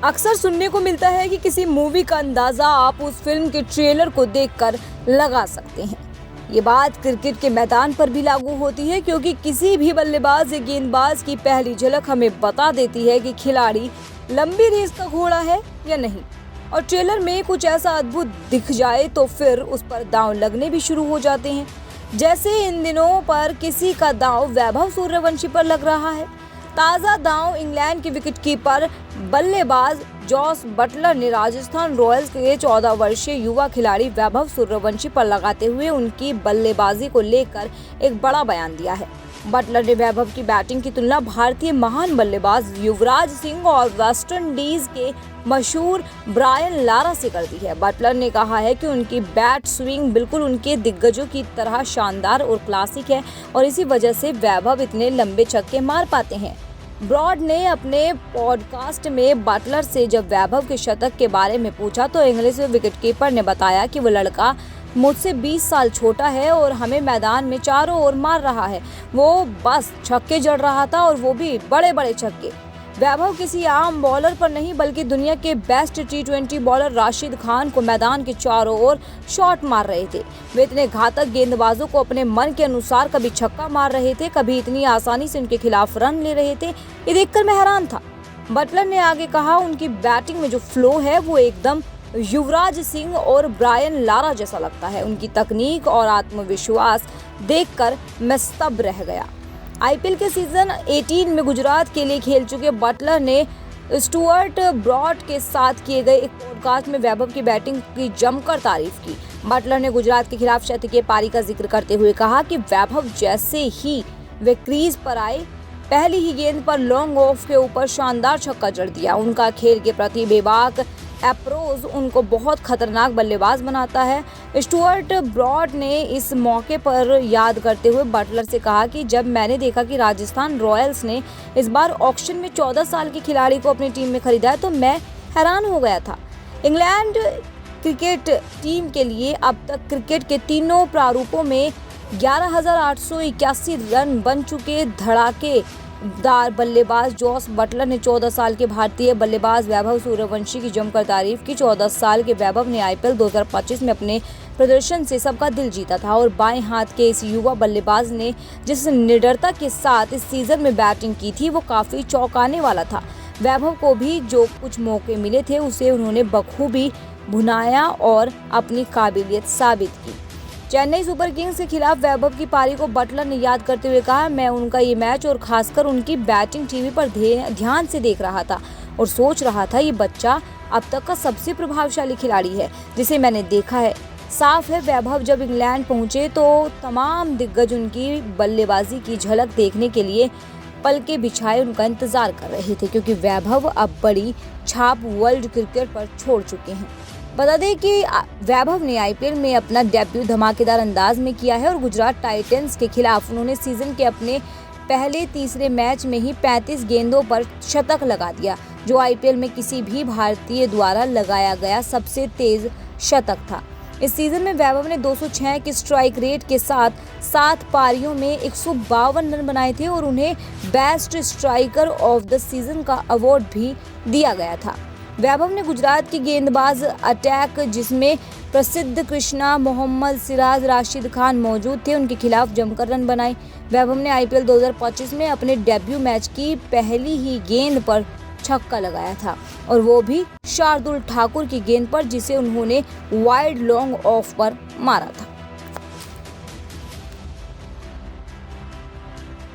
अक्सर सुनने को मिलता है कि किसी मूवी का अंदाजा आप उस फिल्म के ट्रेलर को देखकर लगा सकते हैं। ये बात क्रिकेट के मैदान पर भी लागू होती है, क्योंकि किसी भी बल्लेबाज या गेंदबाज की पहली झलक हमें बता देती है कि खिलाड़ी लंबी रेस का घोड़ा है या नहीं। और ट्रेलर में कुछ ऐसा अद्भुत दिख जाए तो फिर उस पर दांव लगने भी शुरू हो जाते हैं। जैसे इन दिनों पर किसी का दांव वैभव सूर्यवंशी पर लग रहा है। ताज़ा दांव इंग्लैंड के विकेटकीपर बल्लेबाज जॉस बटलर ने राजस्थान रॉयल्स के 14 वर्षीय युवा खिलाड़ी वैभव सूर्यवंशी पर लगाते हुए उनकी बल्लेबाजी को लेकर एक बड़ा बयान दिया है। बटलर ने वैभव की बैटिंग की तुलना भारतीय महान बल्लेबाज युवराज सिंह और वेस्ट इंडीज के मशहूर ब्रायन लारा से कर दी है। बटलर ने कहा है कि उनकी बैट स्विंग बिल्कुल उनके दिग्गजों की तरह शानदार और क्लासिक है और इसी वजह से वैभव इतने लंबे छक्के मार पाते हैं। ब्रॉड ने अपने पॉडकास्ट में बटलर से जब वैभव के शतक के बारे में पूछा तो इंग्लिश विकेटकीपर ने बताया कि वो लड़का मुझसे 20 साल छोटा है और हमें मैदान में चारों ओर मार रहा है। वो बस छक्के जड़ रहा था और वो भी बड़े बड़े छक्के। वैभव किसी आम बॉलर पर नहीं बल्कि दुनिया के best T20 bowler Rashid Khan को मैदान के चारों ओर शॉट मार रहे थे। वे इतने घातक गेंदबाजों को अपने मन के अनुसार कभी छक्का मार रहे थे, कभी इतनी आसानी से उनके खिलाफ रन ले रहे थे। ये देखकर मैं हैरान था। बटलर ने आगे कहा, उनकी बैटिंग में जो फ्लो है वो एकदम युवराज सिंह और ब्रायन लारा जैसा लगता है। उनकी तकनीक और आत्मविश्वास देखकर मैं स्तब्ध रह गया। आईपीएल के सीजन 18 में गुजरात के लिए खेल चुके बटलर ने स्टुअर्ट ब्रॉड के साथ किए गए एक पॉडकास्ट में वैभव की बैटिंग की जमकर तारीफ की। बटलर ने गुजरात के खिलाफ शतकीय पारी का जिक्र करते हुए कहा कि वैभव जैसे ही वे क्रीज पर आए, पहली ही गेंद पर लॉन्ग ऑफ के ऊपर शानदार छक्का जड़ दिया। उनका खेल के प्रति बेबाक अप्रोच उनको बहुत खतरनाक बल्लेबाज बनाता है। स्टुअर्ट ब्रॉड ने इस मौके पर याद करते हुए बटलर से कहा कि जब मैंने देखा कि राजस्थान रॉयल्स ने इस बार ऑक्शन में 14 साल के खिलाड़ी को अपनी टीम में खरीदा है तो मैं हैरान हो गया था। इंग्लैंड क्रिकेट टीम के लिए अब तक क्रिकेट के तीनों प्रारूपों में 11,881 रन बन चुके धड़ाकेदार बल्लेबाज जॉस बटलर ने 14 साल के भारतीय बल्लेबाज वैभव सूर्यवंशी की जमकर तारीफ की। 14 साल के वैभव ने आईपीएल 2025 में अपने प्रदर्शन से सबका दिल जीता था और बाएं हाथ के इस युवा बल्लेबाज ने जिस निडरता के साथ इस सीजन में बैटिंग की थी वो काफी चौंकाने वाला था। वैभव को भी जो कुछ मौके मिले थे उसे उन्होंने बखूबी भुनाया और अपनी काबिलियत साबित की। चेन्नई सुपर किंग्स के खिलाफ वैभव की पारी को बटलर ने याद करते हुए कहा, मैं उनका ये मैच और खासकर उनकी बैटिंग टीवी पर ध्यान से देख रहा था और सोच रहा था ये बच्चा अब तक का सबसे प्रभावशाली खिलाड़ी है जिसे मैंने देखा है। साफ है वैभव जब इंग्लैंड पहुंचे तो तमाम दिग्गज उनकी बल्लेबाजी की झलक देखने के लिए पलके बिछाए उनका इंतजार कर रहे थे, क्योंकि वैभव अब बड़ी छाप वर्ल्ड क्रिकेट पर छोड़ चुके हैं। बता दें कि वैभव ने आईपीएल में अपना डेब्यू धमाकेदार अंदाज में किया है और गुजरात टाइटंस के खिलाफ उन्होंने सीजन के अपने पहले तीसरे मैच में ही 35 गेंदों पर शतक लगा दिया, जो आईपीएल में किसी भी भारतीय द्वारा लगाया गया सबसे तेज शतक था। इस सीजन में वैभव ने 206 की स्ट्राइक रेट के साथ 7 पारियों में 152 रन बनाए थे और उन्हें best striker of the season का अवार्ड भी दिया गया था। वैभव ने गुजरात की गेंदबाज अटैक जिसमें प्रसिद्ध कृष्णा, मोहम्मद सिराज, राशिद खान मौजूद थे, उनके खिलाफ जमकर रन बनाए। वैभव ने आईपीएल 2025 में अपने डेब्यू मैच की पहली ही गेंद पर छक्का लगाया था और वो भी शार्दुल ठाकुर की गेंद पर जिसे उन्होंने वाइड लॉन्ग ऑफ पर मारा था।